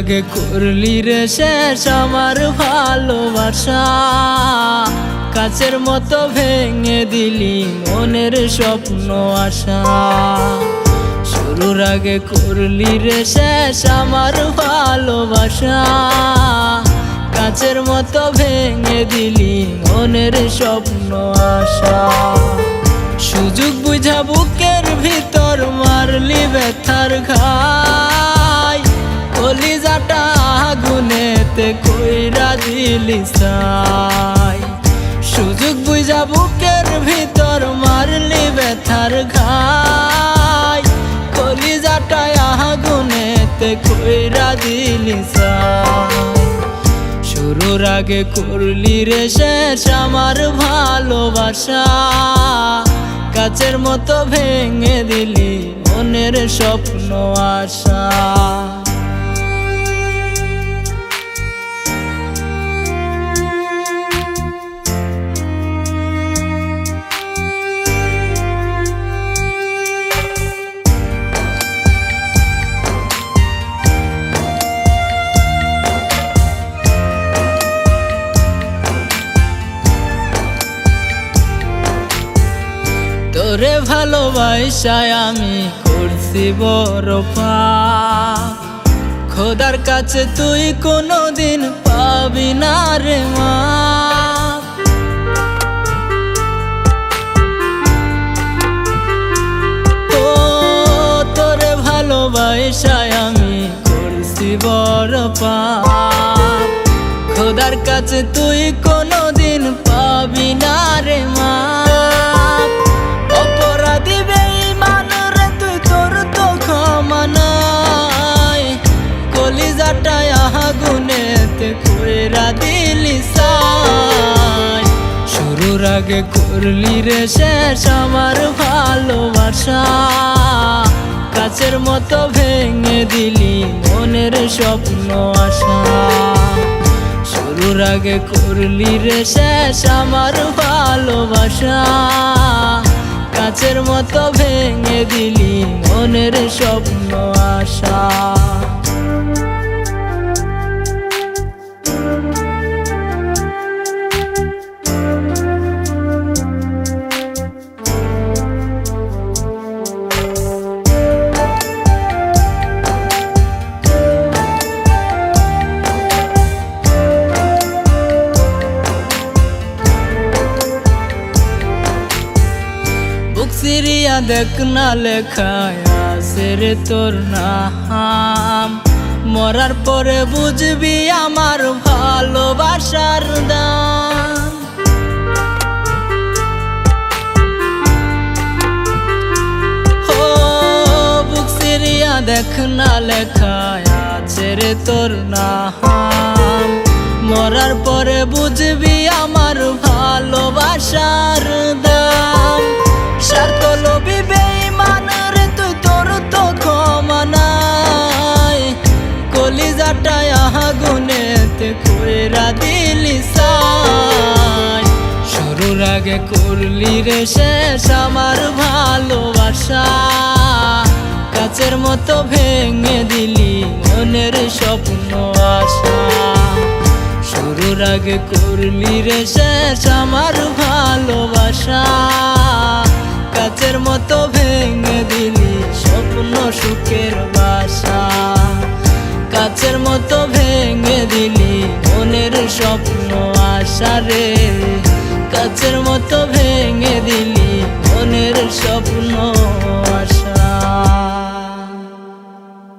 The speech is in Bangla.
আগে করলি রে শেষ আমার ভালোবাসা, কাচের মতো ভেঙে দিলি মনের স্বপ্ন আশা। শুরুর আগে করলি রে শেষ আমার ভালোবাসা, কাচের মতো ভেঙে দিলি মনের স্বপ্ন আশা। সুযোগ বুঝা বুকের ভিতর মারলি ব্যথার ঘাই, কলিজাটা আগুনেতে কইরা দিলি ছাই। সুযোগ বুঝা বুকের ভিতর মারলি ব্যথার ঘাই, কলিজাটা আগুনেতে কইরা দিলি ছাই। শুরুর আগে করলি রে শেষ আমার ভালোবাসা, কাচের মতো ভেঙে দিলি মনের স্বপ্ন আশা। তোরে ভালোবাসায় আমি করছি বড় পাপ, খোদার কাছে তুই কোনোদিন পাবি না রে মাপ। ও তোরে ভালোবাসায় আমি করছি বড় পাপ, খোদার কাছে তুই কোনোদিন পাবি না রে মাপ। আগুনেতে কইরা দিলি ছাই। শুরুর আগে করলি রে শেষ আমার ভালোবাসা, কাচের মতো ভেঙে দিলি মনের স্বপ্ন আশা। শুরুর আগে করলি রে শেষ আমার ভালোবাসা, কাচের মতো ভেঙে দিলি মনের স্বপ্ন আশা। সিরিয়া দেখ না লেখায় আছে রে তোর নাম, মরার পরে বুঝবি আমার ভালোবাসার দাম। ও বুক সিরিয়া দেখ না লেখায় আছে রে তোর নাম, মরার পরে বুঝবি আমার ভালোবাসার দাম। স্বার্থ লোভী বেঈমান রে তুই, তোর তো ক্ষমা নাই, কলিজাটা আগুনেতে কইরা দিলি ছাই। শুরুর আগে করলি রে শেষ আমার ভালোবাসা, কাচের মতো ভেঙে দিলি মনের স্বপ্ন আশা। শুরুর আগে করলি রে শেষ আমার ভালোবাসা, কাচের মতো ভেঙে দিলি স্বপ্ন সুখের বাসা। কাচের মতো ভেঙে দিলি মনের স্বপ্ন আশা রে, কাচের মতো ভেঙে দিলি